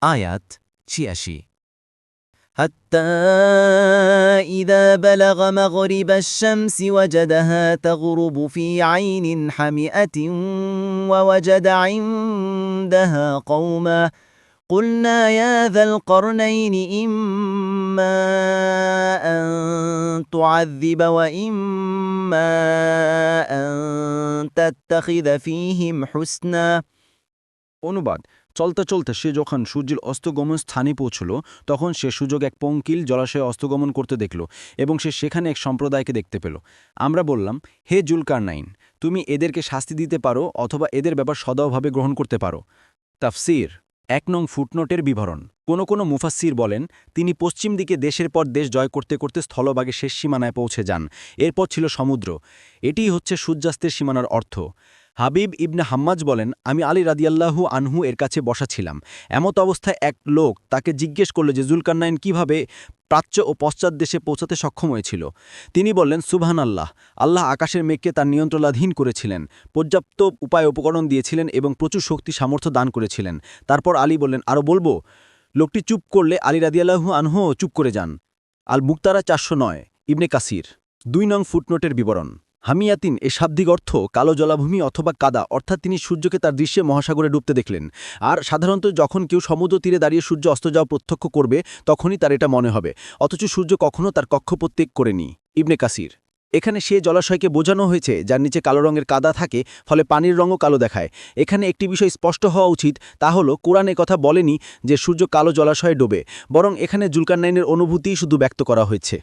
আয়াত ৮৬ حتى إذا بلغ مغرب الشمس وجدها تغرب في عين حمئة ووجد عندها قوما قلنا يا ذا القرنين إما أن تعذب وإما أن تتخذ فيهم حسنا অনুবাদ চলতে চলতে সে যখন সূর্যের অস্তগমন স্থানে পৌঁছল তখন সে সুযোগ এক পঙ্কিল জলাশয়ে অস্তগমন করতে দেখল এবং সে সেখানে এক সম্প্রদায়কে দেখতে পেল। আমরা বললাম, হে জুলকারনাইন, তুমি এদেরকে শাস্তি দিতে পারো অথবা এদের ব্যাপার সদয়ভাবে গ্রহণ করতে পারো। তাফসীর ১ নং ফুটনোটের বিবরণ। কোনো মুফাসসির বলেন, তিনি পশ্চিম দিকে দেশের পর দেশ জয় করতে করতে স্থলভাগে শেষ সীমানায় পৌঁছে যান। এরপর ছিল সমুদ্র। এটিই হচ্ছে সূর্যাস্তের সীমানার অর্থ। হাবিব ইবনে হাম্মাজ বলেন, আমি আলী রাদিয়াল্লাহু আনহু এর কাছে বসা ছিলাম। এমত অবস্থায় এক লোক তাকে জিজ্ঞেস করল যে জুলকারনাইন কিভাবে প্রাচ্য ও পশ্চাৎ দেশে পৌঁছাতে সক্ষম হয়েছিল। তিনি বললেন, সুবহানাল্লাহ, আল্লাহ আকাশের মেঘকে তার নিয়ন্ত্রণাধীন করেছিলেন, পর্যাপ্ত উপায় উপকরণ দিয়েছিলেন এবং প্রচুর শক্তি সামর্থ্য দান করেছিলেন। তারপর আলী বললেন, আরও বলবো? লোকটি চুপ করলে আলী রাদিয়াল্লাহু আনহুও চুপ করে যান। আল মুক্তারা ৪০৯ ইবনে কাসির ২ নং ফুটনোটের বিবরণ। হামিয়াতিন এ শাব্দিক অর্থ কালো জলাভূমি অথবা কাদা, অর্থাৎ তিনি সূর্যকে তার দৃশ্যে মহাসাগরে ডুবতে দেখলেন। আর সাধারণত যখন কেউ সমুদ্র তীরে দাঁড়িয়ে সূর্য অস্ত যাওয়া প্রত্যক্ষ করবে তখনই তার এটা মনে হবে, অথচ সূর্য কখনও তার কক্ষপথ করেনি। ইবনে কাসির এখানে সে জলাশয়কে বোঝানো হয়েছে যার নিচে কালো রঙের কাদা থাকে, ফলে পানির রঙও কালো দেখায়। এখানে একটি বিষয় স্পষ্ট হওয়া উচিত, তা হলো কোরআন কথা বলেনি যে সূর্য কালো জলাশয়ে ডোবে, বরং এখানে জুলকারনাইনের অনুভূতিই শুধু ব্যক্ত করা হয়েছে।